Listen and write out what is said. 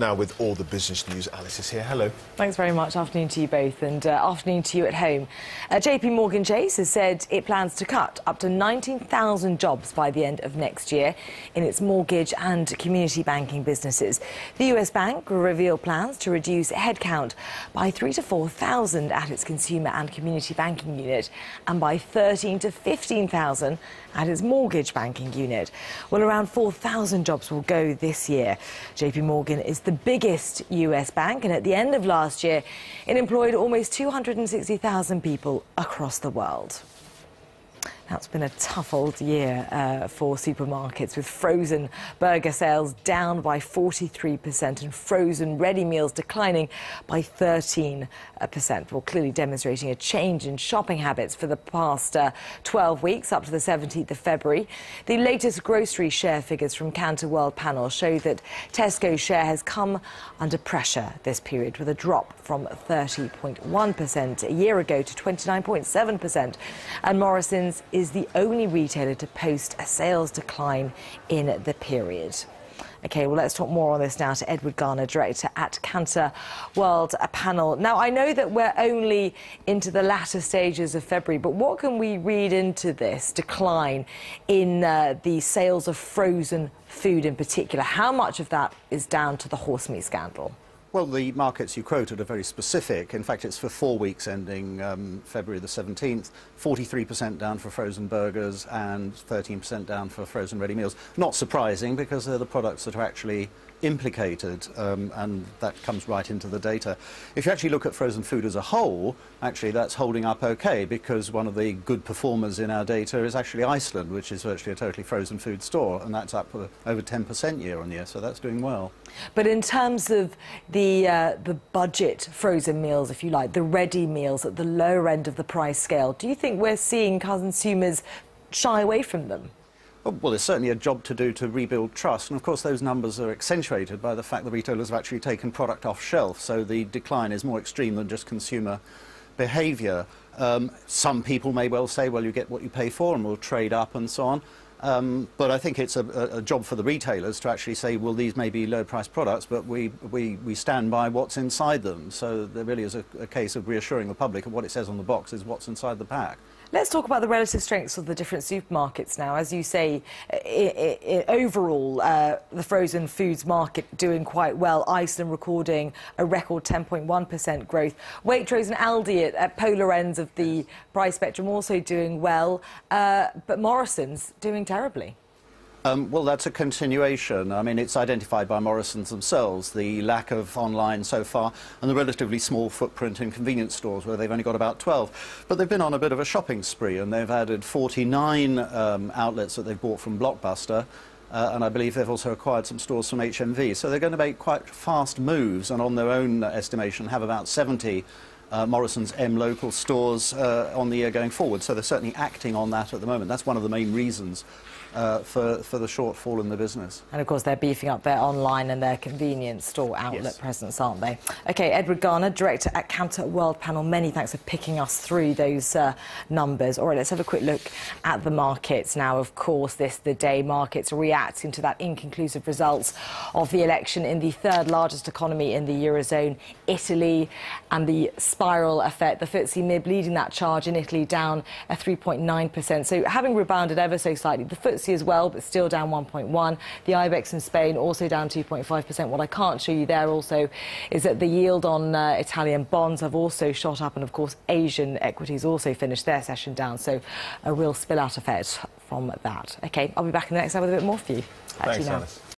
Now, with all the business news, Alice is here. Hello. Thanks very much. Afternoon to you both, and afternoon to you at home. JP Chase has said it plans to cut up to 19,000 jobs by the end of next year in its mortgage and community banking businesses. The US bank will reveal plans to reduce headcount by 3,000 to 4,000 at its consumer and community banking unit, and by 13,000 to 15,000 at its mortgage banking unit. Well, around 4,000 jobs will go this year. JP Morgan is the biggest US bank, and at the end of last year, it employed almost 260,000 people across the world. Now, it's been a tough old year for supermarkets, with frozen burger sales down by 43% and frozen ready meals declining by 13%. Well, clearly demonstrating a change in shopping habits for the past 12 weeks, up to the 17th of February. The latest grocery share figures from Kantar World Panel show that Tesco's share has come under pressure this period, with a drop from 30.1% a year ago to 29.7%. And Morrison's is the only retailer to post a sales decline in the period. OK, well, let's talk more on this now to Edward Garner, director at Kantar World Panel. Now, I know that we're only into the latter stages of February, but what can we read into this decline in the sales of frozen food in particular? How much of that is down to the horse meat scandal? Well, the markets you quoted are very specific. In fact, it's for 4 weeks ending February the 17th, 43% down for frozen burgers and 13% down for frozen ready meals. Not surprising, because they're the products that are actually implicated, and that comes right into the data. If you actually look at frozen food as a whole, actually that's holding up okay, because one of the good performers in our data is actually Iceland, which is virtually a totally frozen food store, and that's up over 10% year on year, so that's doing well. But in terms of the budget frozen meals, if you like, the ready meals at the lower end of the price scale, do you think we're seeing consumers shy away from them? Well, there's certainly a job to do to rebuild trust, and of course those numbers are accentuated by the fact that retailers have actually taken product off shelf, so the decline is more extreme than just consumer behaviour. Some people may well say, well, you get what you pay for, and we'll trade up and so on. But I think it's a job for the retailers to actually say, well, these may be low-priced products, but we stand by what's inside them. So there really is a case of reassuring the public of what it says on the box is what's inside the pack. Let's talk about the relative strengths of the different supermarkets now. As you say, overall, the frozen foods market doing quite well. Iceland recording a record 10.1% growth. Waitrose and Aldi at polar ends of the price spectrum also doing well, but Morrison's doing terribly. Well, that's a continuation. I mean, it's identified by Morrison's themselves, the lack of online so far, and the relatively small footprint in convenience stores, where they've only got about 12. But they've been on a bit of a shopping spree, and they've added 49 outlets that they've bought from Blockbuster, and I believe they've also acquired some stores from HMV. So they're going to make quite fast moves, and on their own estimation have about 70 Morrison's M local stores on the year going forward. So they're certainly acting on that at the moment. That's one of the main reasons for the shortfall in the business. And of course they're beefing up their online and their convenience store outlet presence, aren't they? OK, Edward Garner, director at Kantar World Panel, many thanks for picking us through those numbers. All right, let's have a quick look at the markets now. Of course, the day markets are reacting to that inconclusive results of the election in the third largest economy in the Eurozone, Italy, and the spiral effect. The FTSE MIB leading that charge in Italy, down 3.9%. So having rebounded ever so slightly, the FTSE as well, but still down 1.1. The IBEX in Spain also down 2.5%. What I can't show you there also is that the yield on Italian bonds have also shot up, and of course Asian equities also finished their session down. So a real spill-out effect from that. OK, I'll be back in the next hour with a bit more for you. Thanks, Alice.